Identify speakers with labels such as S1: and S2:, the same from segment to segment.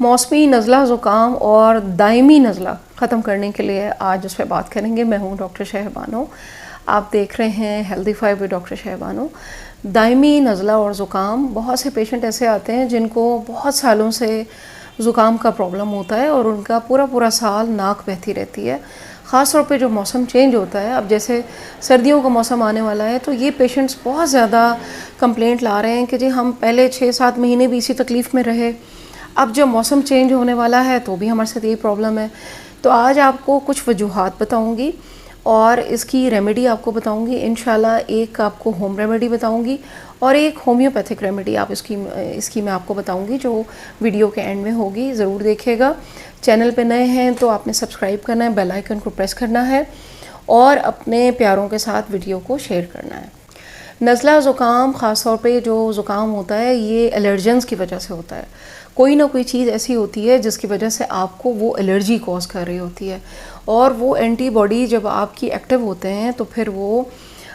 S1: मौसमी नज़ला ज़ुकाम और दायमी नज़ला ख़त्म करने के लिए आज उस पर बात करेंगे। मैं हूँ डॉक्टर शहबानो, आप देख रहे हैं healthy five with doctor Shahbano. दायमी नज़ला और ज़ुकाम, बहुत से पेशेंट ऐसे आते हैं जिनको बहुत सालों से ज़ुकाम का प्रॉब्लम होता है और उनका पूरा पूरा साल नाक बहती रहती है। ख़ास तौर पे जो मौसम चेंज होता है, अब जैसे सर्दियों का मौसम आने वाला है तो ये पेशेंट्स बहुत ज़्यादा कंप्लेंट ला रहे हैं कि जी हम पहले 6-7 महीने भी इसी तकलीफ़ में रहे, अब जब मौसम चेंज होने वाला है तो भी हमारे साथ यही प्रॉब्लम है। तो आज आपको कुछ वजूहात बताऊंगी और इसकी रेमेडी आपको बताऊंगी इंशाल्लाह। एक आपको होम रेमेडी बताऊंगी और एक होम्योपैथिक रेमेडी आप इसकी मैं आपको बताऊंगी जो वीडियो के एंड में होगी। ज़रूर देखिएगा। चैनल पे नए हैं तो आपने सब्सक्राइब करना है, बेल आइकन को प्रेस करना है और अपने प्यारों के साथ वीडियो को शेयर करना है। नज़ला ज़ुकाम, ख़ास तौर पे जो ज़ुकाम होता है ये एलर्जेंस की वजह से होता है। कोई ना कोई चीज़ ऐसी होती है जिसकी वजह से आपको वो एलर्जी कॉज कर रही होती है और वो एंटीबॉडी जब आपकी एक्टिव होते हैं तो फिर वो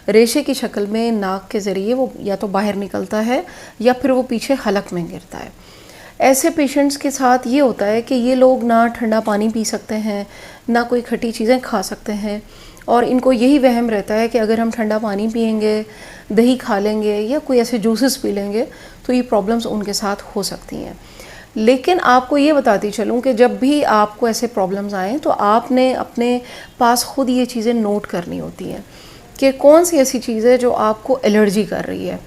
S1: रेशे की शक्ल में नाक के ज़रिए वो या तो बाहर निकलता है या फिर वो पीछे हलक में गिरता है। ऐसे पेशेंट्स के साथ ये होता है कि ये लोग ना ठंडा पानी पी सकते हैं, ना कोई खट्टी चीज़ें खा सकते हैं और इनको यही वहम रहता है कि अगर हम ठंडा पानी पिएंगे, दही खा लेंगे या कोई ऐसे जूसेस पी लेंगे तो ये प्रॉब्लम्स उनके साथ हो सकती हैं। लेकिन आपको ये बताती चलूँ कि जब भी आपको ऐसे प्रॉब्लम्स आएँ तो आपने अपने पास खुद ये चीज़ें नोट करनी होती हैं कि कौन सी ऐसी चीज़ है जो आपको एलर्जी कर रही है,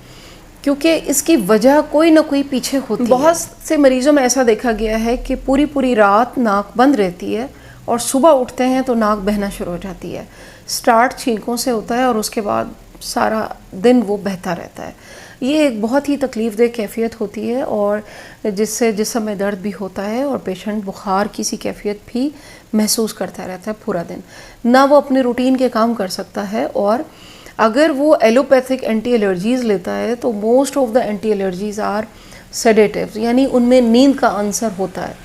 S1: क्योंकि इसकी वजह कोई ना कोई पीछे होती है। बहुत से मरीज़ों में ऐसा देखा गया है कि पूरी पूरी रात नाक बंद रहती है और सुबह उठते हैं तो नाक बहना शुरू हो जाती है। स्टार्ट छींकों से होता है और उसके बाद सारा दिन वो बहता रहता है। ये एक बहुत ही तकलीफ़देह कैफियत होती है और जिससे जिस्म में दर्द भी होता है और पेशेंट बुखार की सी कैफियत भी महसूस करता रहता है पूरा दिन, ना वो अपने रूटीन के काम कर सकता है। और अगर वो एलोपैथिक एंटी एलर्जीज़ लेता है तो most of the anti allergies are sedatives, यानी उनमें नींद का आंसर होता है।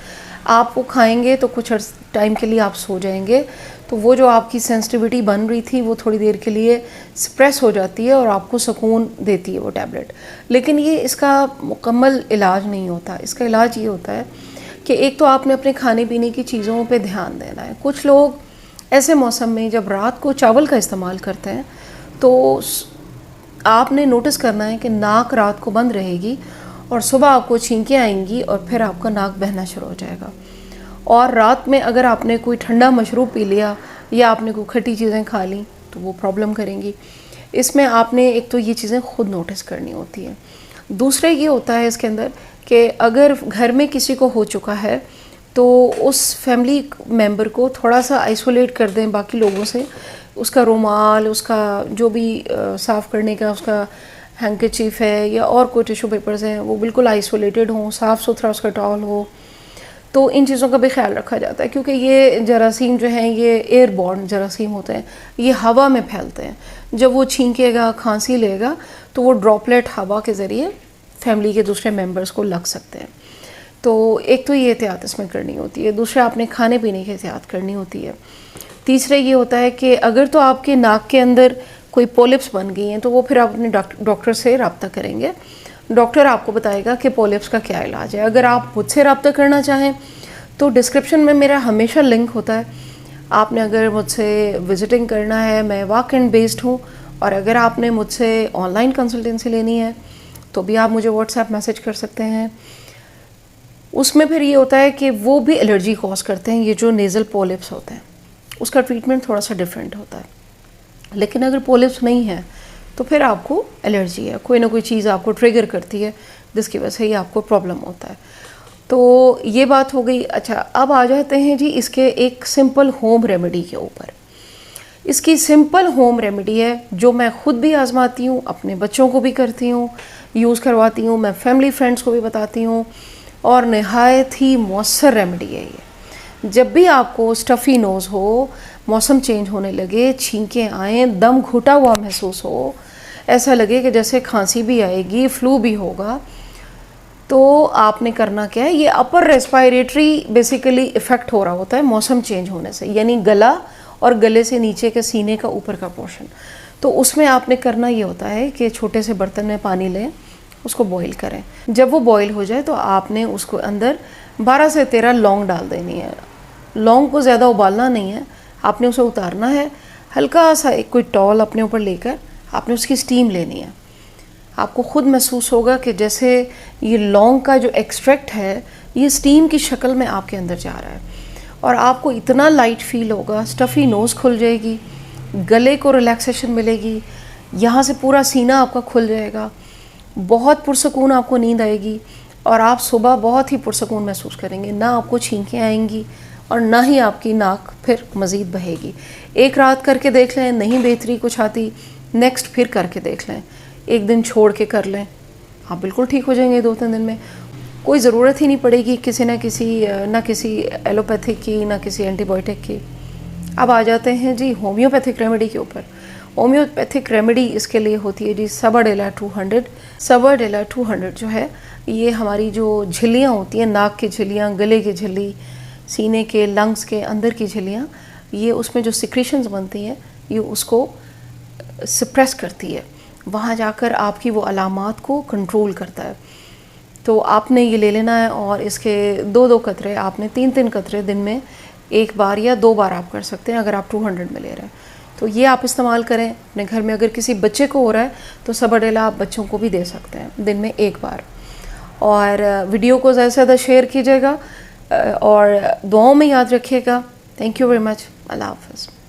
S1: आप वो खाएंगे तो कुछ टाइम के लिए आप सो जाएंगे, तो वो जो आपकी सेंसिटिविटी बन रही थी वो थोड़ी देर के लिए सप्रेस हो जाती है और आपको सुकून देती है वो टैबलेट। लेकिन ये इसका मुकम्मल इलाज नहीं होता। इसका इलाज ये होता है कि एक तो आपने अपने खाने पीने की चीज़ों पे ध्यान देना है। कुछ लोग ऐसे मौसम में जब रात को चावल का इस्तेमाल करते हैं तो आपने नोटिस करना है कि नाक रात को बंद रहेगी और सुबह आपको छींकें आएंगी और फिर आपका नाक बहना शुरू हो जाएगा। और रात में अगर आपने कोई ठंडा मशरूब पी लिया या आपने कोई खट्टी चीज़ें खा ली तो वो प्रॉब्लम करेंगी। इसमें आपने एक तो ये चीज़ें खुद नोटिस करनी होती हैं। दूसरा ये होता है इसके अंदर कि अगर घर में किसी को हो चुका है तो उस फैमिली मेंबर को थोड़ा सा आइसोलेट कर दें बाकी लोगों से। उसका रुमाल, उसका जो भी साफ़ करने का उसका हैंकरचीफ है या और कोई टिश्यू पेपर्स हैं वो बिल्कुल आइसोलेटेड हों, साफ़ सुथरा उसका टॉवल हो। तो इन चीज़ों का भी ख्याल रखा जाता है क्योंकि ये जरासीम जो हैं ये एयरबॉर्न जरासीम होते हैं, ये हवा में फैलते हैं। जब वो छींकेगा, खांसी लेगा तो वो ड्रॉपलेट हवा के ज़रिए फैमिली के दूसरे मेंबर्स को लग सकते हैं। तो एक तो ये एहतियात इसमें करनी होती है। दूसरा आपने खाने पीने की एहतियात करनी होती है। तीसरा ये होता है कि अगर तो आपके नाक के अंदर कोई पॉलिप्स बन गई हैं तो वो फिर आप अपने डॉक्टर से रब्ता करेंगे। डॉक्टर आपको बताएगा कि पॉलिप्स का क्या इलाज है। अगर आप मुझसे रब्ता करना चाहें तो डिस्क्रिप्शन में मेरा हमेशा लिंक होता है। आपने अगर मुझसे विज़िटिंग करना है, मैं वॉक इन बेस्ड हूँ, और अगर आपने मुझसे ऑनलाइन कंसल्टेंसी लेनी है तो भी आप मुझे व्हाट्सएप मैसेज कर सकते हैं। उसमें फिर ये होता है कि वो भी एलर्जी कॉज करते हैं। ये जो नेज़ल पॉलिप्स होते हैं उसका ट्रीटमेंट थोड़ा सा डिफरेंट होता है। लेकिन अगर पॉलिप्स नहीं है तो फिर आपको एलर्जी है, कोई ना कोई चीज़ आपको ट्रिगर करती है जिसकी वजह से ये आपको प्रॉब्लम होता है। तो ये बात हो गई। अच्छा, अब आ जाते हैं जी इसके एक सिंपल होम रेमेडी के ऊपर। इसकी सिंपल होम रेमेडी है जो मैं ख़ुद भी आजमाती हूँ, अपने बच्चों को भी करती हूँ, यूज़ करवाती हूँ, मैं फैमिली फ्रेंड्स को भी बताती हूँ और नहायत ही मौसर रेमेडी है ये। जब भी आपको स्टफ़ी नोज़ हो, मौसम चेंज होने लगे, छींकें आएँ, दम घुटा हुआ महसूस हो, ऐसा लगे कि जैसे खांसी भी आएगी, फ्लू भी होगा, तो आपने करना क्या है, ये अपर रेस्पिरेटरी बेसिकली इफ़ेक्ट हो रहा होता है मौसम चेंज होने से, यानी गला और गले से नीचे के सीने का ऊपर का पोर्शन। तो उसमें आपने करना ये होता है कि छोटे से बर्तन में पानी लें, उसको बॉईल करें। जब वो बॉईल हो जाए तो आपने उसको अंदर 12 से 13 लौंग डाल देनी है। लौंग को ज़्यादा उबालना नहीं है, आपने उसे उतारना है। हल्का सा एक कोई टॉल अपने ऊपर लेकर आपने उसकी स्टीम लेनी है। आपको ख़ुद महसूस होगा कि जैसे ये लौंग का जो एक्सट्रैक्ट है ये स्टीम की शक्ल में आपके अंदर जा रहा है और आपको इतना लाइट फील होगा, स्टफ़ी नोज़ खुल जाएगी, गले को रिलैक्सेशन मिलेगी, यहाँ से पूरा सीना आपका खुल जाएगा, बहुत पुरसकून आपको नींद आएगी और आप सुबह बहुत ही पुरसकून महसूस करेंगे। ना आपको छींकें आएंगी और ना ही आपकी नाक फिर मज़ीद बहेगी। एक रात करके देख लें, नहीं बेहतरी कुछ आती, नेक्स्ट फिर करके देख लें, एक दिन छोड़ के कर लें, आप बिल्कुल ठीक हो जाएंगे 2-3 दिन में। कोई ज़रूरत ही नहीं पड़ेगी किसी ना किसी एलोपैथिक की, ना किसी एंटीबायोटिक की। अब आ जाते हैं जी होम्योपैथिक रेमेडी के ऊपर। होम्योपैथिक रेमेडी इसके लिए होती है जी सबाडेला 200। सबाडेला 200 जो है ये हमारी जो झिल्लियाँ होती हैं, नाक की झिल्लियाँ, गले की झिल्ली, सीने के लंग्स के अंदर की झिल्लियाँ, ये उसमें जो सिक्रीशंस बनती हैं ये उसको सप्रेस करती है, वहाँ जाकर आपकी वो अलामात को कंट्रोल करता है। तो आपने ये ले लेना है और इसके 2-2 कतरे, आपने 3-3 कतरे दिन में 1 बार या 2 बार आप कर सकते हैं अगर आप 200 में ले रहे हैं। तो ये आप इस्तेमाल करें अपने घर में। अगर किसी बच्चे को हो रहा है तो सबाडेला आप बच्चों को भी दे सकते हैं दिन में 1 बार। और वीडियो को ज़्यादा से ज़्यादा शेयर कीजिएगा और दुआओं में याद रखिएगा। Thank you very much. Allah हाफ़िज़।